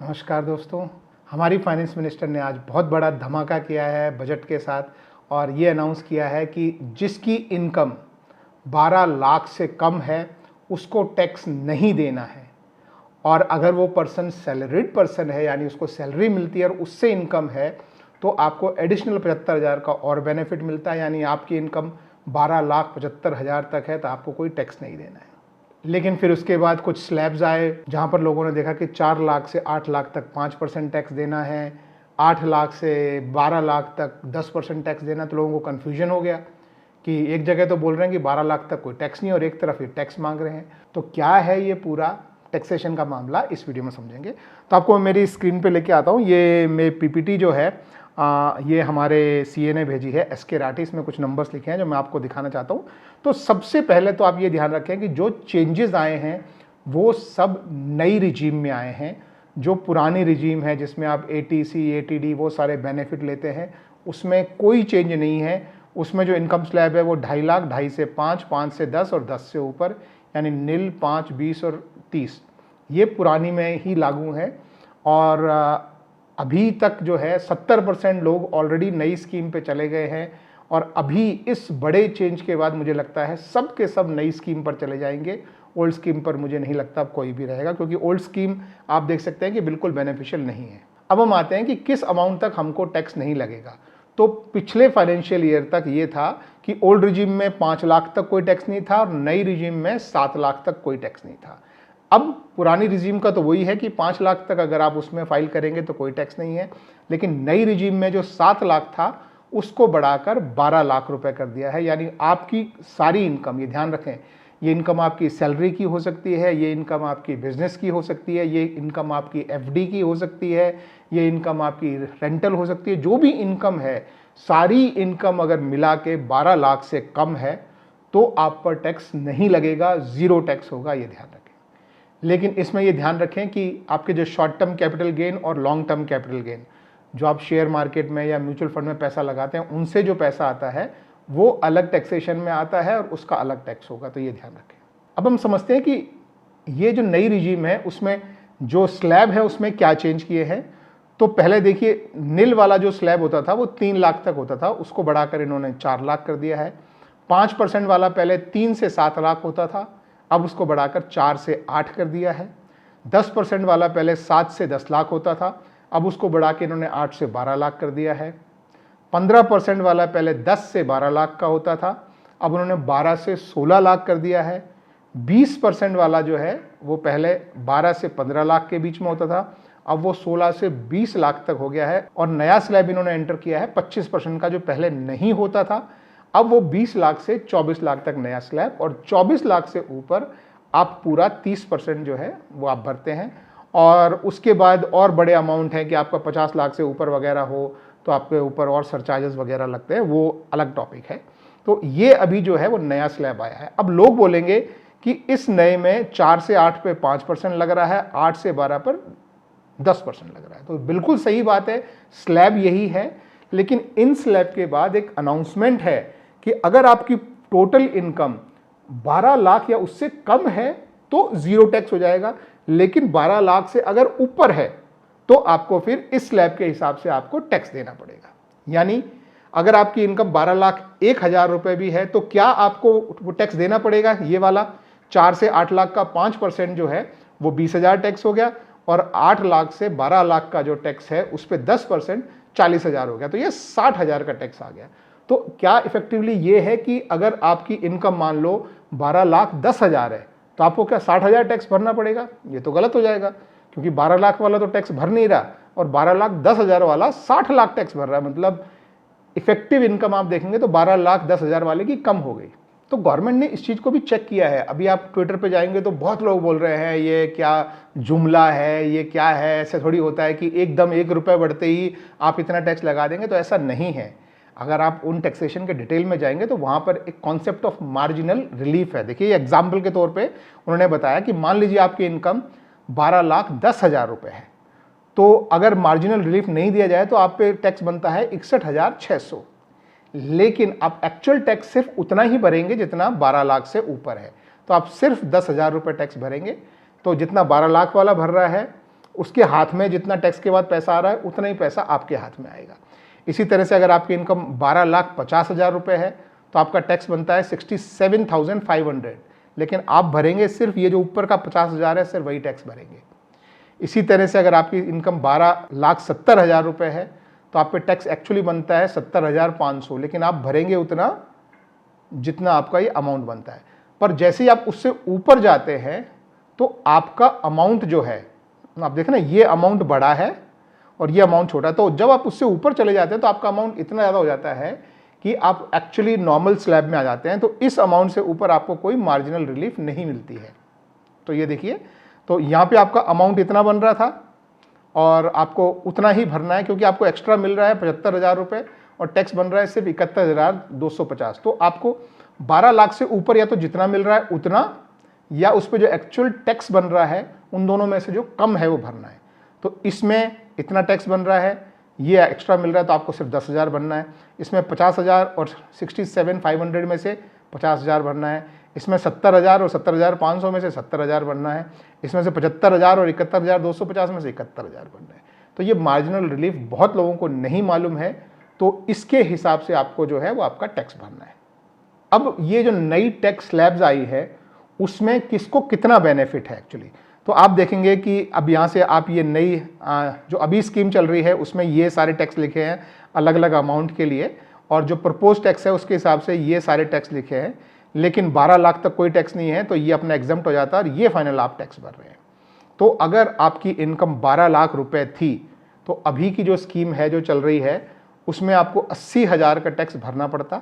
नमस्कार दोस्तों। हमारी फाइनेंस मिनिस्टर ने आज बहुत बड़ा धमाका किया है बजट के साथ और ये अनाउंस किया है कि जिसकी इनकम 12 लाख से कम है उसको टैक्स नहीं देना है। और अगर वो पर्सन सैलरीड पर्सन है यानी उसको सैलरी मिलती है और उससे इनकम है तो आपको एडिशनल 75,000 का और बेनिफिट मिलता है। यानी आपकी इनकम 12,75,000 तक है तो आपको कोई टैक्स नहीं देना है। लेकिन फिर उसके बाद कुछ स्लैब्स आए जहाँ पर लोगों ने देखा कि 4 लाख से 8 लाख तक 5% टैक्स देना है, 8 लाख से 12 लाख तक 10% टैक्स देना। तो लोगों को कन्फ्यूजन हो गया कि एक जगह तो बोल रहे हैं कि 12 लाख तक कोई टैक्स नहीं और एक तरफ ये टैक्स मांग रहे हैं। तो क्या है ये पूरा टैक्सेशन का मामला, इस वीडियो में समझेंगे। तो आपको मेरी स्क्रीन पे लेके आता हूँ। ये मेरी पीपीटी जो है ये हमारे सीए ने भेजी है, एसके राठी। इसमें कुछ नंबर्स लिखे हैं जो मैं आपको दिखाना चाहता हूँ। तो सबसे पहले तो आप ये ध्यान रखें कि जो चेंजेस आए हैं वो सब नई रिजीम में आए हैं। जो पुरानी रिजीम है जिसमें आप एटीसी एटीडी वो सारे बेनिफिट लेते हैं उसमें कोई चेंज नहीं है। उसमें जो इनकम स्लैब है वो 2.5 लाख, 2.5 से 5, 5 से 10 और 10 से ऊपर, यानी नील, 5, 20 और 30, ये पुरानी में ही लागू है। और अभी तक जो है 70% लोग ऑलरेडी नई स्कीम पे चले गए हैं और अभी इस बड़े चेंज के बाद मुझे लगता है सब के सब नई स्कीम पर चले जाएंगे। ओल्ड स्कीम पर मुझे नहीं लगता अब कोई भी रहेगा, क्योंकि ओल्ड स्कीम आप देख सकते हैं कि बिल्कुल बेनिफिशियल नहीं है। अब हम आते हैं कि किस अमाउंट तक हमको टैक्स नहीं लगेगा। तो पिछले फाइनेंशियल ईयर तक ये था कि ओल्ड रिजीम में 5 लाख तक कोई टैक्स नहीं था और नई रिजीम में 7 लाख तक कोई टैक्स नहीं था। अब पुरानी रिजीम का तो वही है कि 5 लाख तक अगर आप उसमें फाइल करेंगे तो कोई टैक्स नहीं है। लेकिन नई रिजीम में जो 7 लाख था उसको बढ़ाकर 12 लाख रुपए कर दिया है। यानी आपकी सारी इनकम, ये ध्यान रखें, ये इनकम आपकी सैलरी की हो सकती है, ये इनकम आपकी बिजनेस की हो सकती है, ये इनकम आपकी एफडी की हो सकती है, ये इनकम आपकी रेंटल हो सकती है। जो भी इनकम है, सारी इनकम अगर मिला के 12 लाख से कम है तो आप पर टैक्स नहीं लगेगा, जीरो टैक्स होगा, ये ध्यान रखें। लेकिन इसमें ये ध्यान रखें कि आपके जो शॉर्ट टर्म कैपिटल गेन और लॉन्ग टर्म कैपिटल गेन, जो आप शेयर मार्केट में या म्यूचुअल फंड में पैसा लगाते हैं, उनसे जो पैसा आता है वो अलग टैक्सेशन में आता है और उसका अलग टैक्स होगा, तो ये ध्यान रखें। अब हम समझते हैं कि ये जो नई रिजीम है उसमें जो स्लैब है उसमें क्या चेंज किए हैं। तो पहले देखिए, नील वाला जो स्लैब होता था वो 3 लाख तक होता था, उसको बढ़ाकर इन्होंने 4 लाख कर दिया है। 5% वाला पहले 3 से 7 लाख होता था, अब उसको बढ़ाकर 4 से 8 कर दिया है। 10% वाला पहले 7 से 10 लाख होता था, अब उसको बढ़ा के इन्होंने 8 से 12 लाख कर दिया है। 15% वाला पहले 10 से 12 लाख का होता था, अब उन्होंने 12 से 16 लाख कर दिया है। 20% वाला जो है वो पहले 12 से 15 लाख के बीच में होता था, अब वो 16 से 20 लाख तक हो गया है। और नया स्लैब इन्होंने एंटर किया है 25% का, जो पहले नहीं होता था, अब वो 20 लाख से 24 लाख तक नया स्लैब, और 24 लाख से ऊपर आप पूरा 30% जो है वो आप भरते हैं। और उसके बाद और बड़े अमाउंट हैं कि आपका 50 लाख से ऊपर वगैरह हो तो आपके ऊपर और सरचार्जेस वगैरह लगते हैं, वो अलग टॉपिक है। तो ये अभी जो है वो नया स्लैब आया है। अब लोग बोलेंगे कि इस नए में 4 से 8 पे 5% लग रहा है, 8 से 12 पर 10% लग रहा है। तो बिल्कुल सही बात है, स्लैब यही है। लेकिन इन स्लैब के बाद एक अनाउंसमेंट है कि अगर आपकी टोटल इनकम 12 लाख या उससे कम है तो जीरो टैक्स हो जाएगा, लेकिन 12 लाख से अगर ऊपर है तो आपको फिर इस स्लैब के हिसाब से आपको टैक्स देना पड़ेगा। यानी अगर आपकी इनकम 12 लाख 1,000 रुपए भी है तो क्या आपको वो टैक्स देना पड़ेगा? ये वाला 4 से 8 लाख का 5% जो है वो 20,000 टैक्स हो गया, और 8 लाख से 12 लाख का जो टैक्स है उस पर 10% 40,000 हो गया, तो ये 60,000 का टैक्स आ गया। तो क्या इफेक्टिवली ये है कि अगर आपकी इनकम मान लो 12 लाख 10,000 है तो आपको क्या 60,000 टैक्स भरना पड़ेगा? ये तो गलत हो जाएगा, क्योंकि 12 लाख वाला तो टैक्स भर नहीं रहा और 12 लाख 10,000 वाला 60 लाख टैक्स भर रहा है। मतलब इफेक्टिव इनकम आप देखेंगे तो 12 लाख 10,000 वाले की कम हो गई। तो गवर्नमेंट ने इस चीज़ को भी चेक किया है। अभी आप ट्विटर पे जाएंगे तो बहुत लोग बोल रहे हैं ये क्या जुमला है, ये क्या है, ऐसे थोड़ी होता है कि एकदम 1 रुपये बढ़ते ही आप इतना टैक्स लगा देंगे, तो ऐसा नहीं है। अगर आप उन टैक्सेशन के डिटेल में जाएंगे तो वहाँ पर एक कॉन्सेप्ट ऑफ मार्जिनल रिलीफ है। देखिए एग्जाम्पल के तौर पर उन्होंने बताया कि मान लीजिए आपकी इनकम 12 लाख 10,000 रुपये है, तो अगर मार्जिनल रिलीफ नहीं दिया जाए तो आप पे टैक्स बनता है 61,600, लेकिन आप एक्चुअल टैक्स सिर्फ उतना ही भरेंगे जितना 12 लाख से ऊपर है। तो आप सिर्फ 10,000 रुपये टैक्स भरेंगे। तो जितना 12 लाख वाला भर रहा है उसके हाथ में जितना टैक्स के बाद पैसा आ रहा है उतना ही पैसा आपके हाथ में आएगा। इसी तरह से अगर आपकी इनकम 12,50,000 रुपये है तो आपका टैक्स बनता है 67,500, लेकिन आप भरेंगे सिर्फ ये जो ऊपर का 50,000 है, सिर्फ वही टैक्स भरेंगे। इसी तरह से अगर आपकी इनकम 12,70,000 रुपये है तो आप पे टैक्स एक्चुअली बनता है 70,500, लेकिन आप भरेंगे उतना जितना आपका ये अमाउंट बनता है। पर जैसे ही आप उससे ऊपर जाते हैं तो आपका अमाउंट जो है, आप देखें ना, ये अमाउंट बड़ा है और ये अमाउंट छोटा है, तो जब आप उससे ऊपर चले जाते हैं तो आपका अमाउंट इतना ज़्यादा हो जाता है कि आप एक्चुअली नॉर्मल स्लैब में आ जाते हैं। तो इस अमाउंट से ऊपर आपको कोई मार्जिनल रिलीफ नहीं मिलती है। तो ये देखिए, तो यहाँ पे आपका अमाउंट इतना बन रहा था और आपको उतना ही भरना है, क्योंकि आपको एक्स्ट्रा मिल रहा है 75,000 रुपये और टैक्स बन रहा है सिर्फ 71,250। तो आपको 12 लाख से ऊपर या तो जितना मिल रहा है उतना, या उस पर जो एक्चुअल टैक्स बन रहा है उन दोनों में से जो कम है वो भरना है। तो इसमें इतना टैक्स बन रहा है, ये एक्स्ट्रा मिल रहा है, तो आपको सिर्फ 10,000 भरना है। इसमें 50,000 और 67,500 में से 50,000 भरना है। इसमें 70,000 और 70,500 में से 70,000 भरना है। इसमें से 75,000 और 71,250 में से 71,000 भरना है। तो ये मार्जिनल रिलीफ बहुत लोगों को नहीं मालूम है, तो इसके हिसाब से आपको जो है वो आपका टैक्स भरना है। अब ये जो नई टैक्स स्लैब्स आई है उसमें किसको कितना बेनिफिट है एक्चुअली, तो आप देखेंगे कि अब यहाँ से आप ये नई जो अभी स्कीम चल रही है उसमें ये सारे टैक्स लिखे हैं अलग अलग अमाउंट के लिए, और जो प्रपोज टैक्स है उसके हिसाब से ये सारे टैक्स लिखे हैं, लेकिन 12 लाख तक कोई टैक्स नहीं है, तो ये अपना एग्जम्प्ट हो जाता है और ये फाइनल आप टैक्स भर रहे हैं। तो अगर आपकी इनकम 12 लाख रुपए थी तो अभी की जो स्कीम है जो चल रही है उसमें आपको 80,000 का टैक्स भरना पड़ता,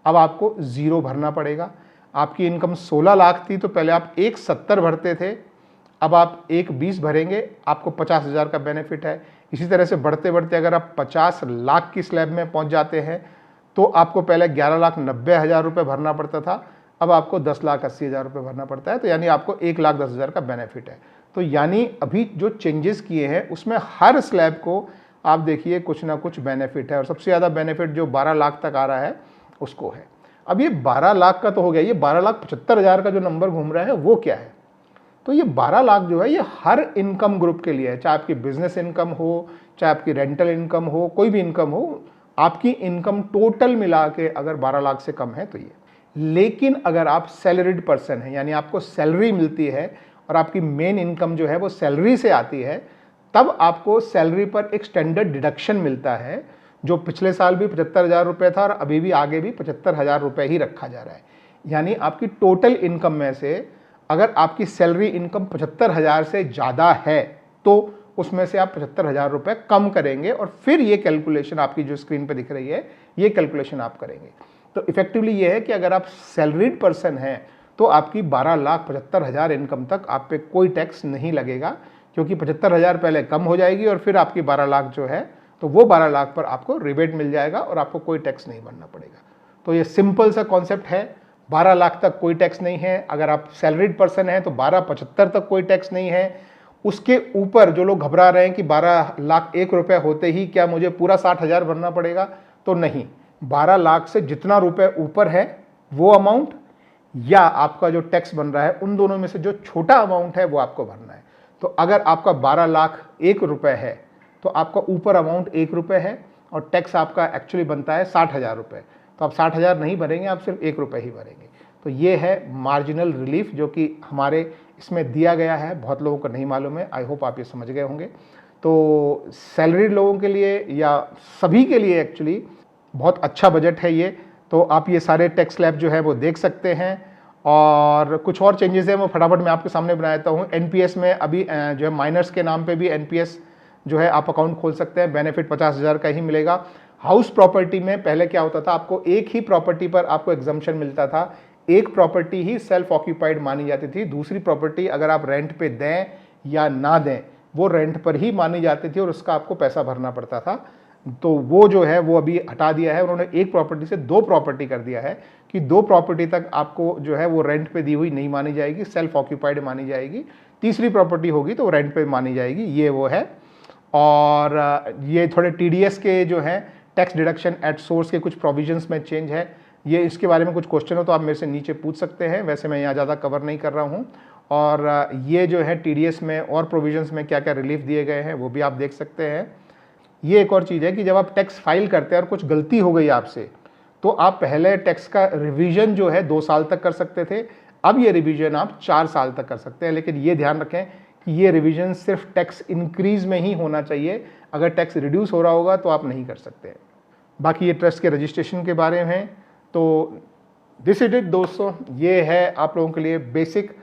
अब आपको 0 भरना पड़ेगा। आपकी इनकम 16 लाख थी तो पहले आप 1,70 भरते थे, अब आप 1,20 भरेंगे, आपको 50,000 का बेनिफिट है। इसी तरह से बढ़ते बढ़ते अगर आप 50 लाख की स्लैब में पहुंच जाते हैं तो आपको पहले 11,90,000 रुपये भरना पड़ता था, अब आपको 10,80,000 रुपये भरना पड़ता है, तो यानी आपको 1,10,000 का बेनिफिट है। तो यानी अभी जो चेंजेस किए हैं उसमें हर स्लैब को आप देखिए कुछ ना कुछ बेनिफिट है, और सबसे ज़्यादा बेनिफिट जो 12 लाख तक आ रहा है उसको है। अब ये 12 लाख का तो हो गया, ये 12,75,000 का जो नंबर घूम रहा है वो क्या है, तो ये 12 लाख जो है ये हर इनकम ग्रुप के लिए है, चाहे आपकी बिजनेस इनकम हो, चाहे आपकी रेंटल इनकम हो, कोई भी इनकम हो, आपकी इनकम टोटल मिला के अगर 12 लाख से कम है तो ये। लेकिन अगर आप सैलरीड पर्सन हैं, यानी आपको सैलरी मिलती है और आपकी मेन इनकम जो है वो सैलरी से आती है, तब आपको सैलरी पर एक स्टैंडर्ड डिडक्शन मिलता है, जो पिछले साल भी 75,000 रुपये था और अभी भी आगे भी 75,000 रुपये ही रखा जा रहा है। यानी आपकी टोटल इनकम में से अगर आपकी सैलरी इनकम 75,000 से ज़्यादा है तो उसमें से आप 75,000 रुपये कम करेंगे और फिर ये कैलकुलेशन आपकी जो स्क्रीन पे दिख रही है ये कैलकुलेशन आप करेंगे। तो इफेक्टिवली ये है कि अगर आप सैलरीड पर्सन हैं तो आपकी 12,75,000 इनकम तक आप पे कोई टैक्स नहीं लगेगा, क्योंकि 75,000 पहले कम हो जाएगी और फिर आपकी 12 लाख जो है तो वो 12 लाख पर आपको रिबेट मिल जाएगा और आपको कोई टैक्स नहीं भरना पड़ेगा। तो ये सिंपल सा कॉन्सेप्ट है, 12 लाख तक कोई टैक्स नहीं है। अगर आप सैलरीड पर्सन हैं तो 12,75,000 तक कोई टैक्स नहीं है। उसके ऊपर जो लोग घबरा रहे हैं कि 12,01,000 रुपये होते ही क्या मुझे पूरा 60,000 भरना पड़ेगा, तो नहीं, 12 लाख से जितना रुपए ऊपर है वो अमाउंट या आपका जो टैक्स बन रहा है उन दोनों में से जो छोटा अमाउंट है वो आपको भरना है। तो अगर आपका 12,01,000 रुपये है तो आपका ऊपर अमाउंट 1 रुपये है और टैक्स आपका एक्चुअली बनता है 60,000 रुपये, तो आप 60,000 नहीं भरेंगे, आप सिर्फ 1 रुपये ही भरेंगे। तो ये है मार्जिनल रिलीफ जो कि हमारे इसमें दिया गया है, बहुत लोगों को नहीं मालूम है। आई होप आप ये समझ गए होंगे। तो सैलरीड लोगों के लिए या सभी के लिए एक्चुअली बहुत अच्छा बजट है ये। तो आप ये सारे टैक्स स्लैब जो है वो देख सकते हैं, और कुछ और चेंजेस हैं वो फटाफट मैं आपके सामने बनाता हूँ। एनपीएस में अभी जो है माइनर्स के नाम पे भी एनपीएस जो है आप अकाउंट खोल सकते हैं, बेनिफिट 50,000 का ही मिलेगा। हाउस प्रॉपर्टी में पहले क्या होता था, आपको एक ही प्रॉपर्टी पर आपको एग्जम्पशन मिलता था, एक प्रॉपर्टी ही सेल्फ ऑक्यूपाइड मानी जाती थी, दूसरी प्रॉपर्टी अगर आप रेंट पे दें या ना दें वो रेंट पर ही मानी जाती थी और उसका आपको पैसा भरना पड़ता था। तो वो जो है वो अभी हटा दिया है उन्होंने, एक प्रॉपर्टी से 2 प्रॉपर्टी कर दिया है कि 2 प्रॉपर्टी तक आपको जो है वो रेंट पे दी हुई नहीं मानी जाएगी, सेल्फ ऑक्यूपाइड मानी जाएगी। तीसरी प्रॉपर्टी होगी तो रेंट पे मानी जाएगी, ये वो है। और ये थोड़े टीडीएस के जो हैं टैक्स डिडक्शन एट सोर्स के कुछ प्रोविजंस में चेंज है, ये इसके बारे में कुछ क्वेश्चन हो तो आप मेरे से नीचे पूछ सकते हैं, वैसे मैं यहाँ ज़्यादा कवर नहीं कर रहा हूँ। और ये जो है TDS में और प्रोविजंस में क्या क्या रिलीफ दिए गए हैं वो भी आप देख सकते हैं। ये एक और चीज़ है कि जब आप टैक्स फाइल करते हैं और कुछ गलती हो गई आपसे, तो आप पहले टैक्स का रिवीजन जो है 2 साल तक कर सकते थे, अब ये रिवीजन आप 4 साल तक कर सकते हैं। लेकिन ये ध्यान रखें कि ये रिवीजन सिर्फ टैक्स इंक्रीज में ही होना चाहिए, अगर टैक्स रिड्यूस हो रहा होगा तो आप नहीं कर सकते। बाकी ये ट्रस्ट के रजिस्ट्रेशन के बारे में है। तो दिस इट दोस्तों, ये है आप लोगों के लिए बेसिक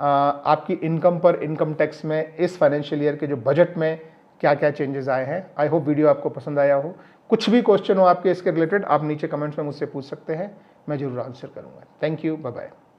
आपकी इनकम पर इनकम टैक्स में इस फाइनेंशियल ईयर के जो बजट में क्या क्या चेंजेस आए हैं। आई होप वीडियो आपको पसंद आया हो। कुछ भी क्वेश्चन हो आपके इसके रिलेटेड, आप नीचे कमेंट्स में मुझसे पूछ सकते हैं, मैं जरूर आंसर करूंगा। Thank you, bye bye.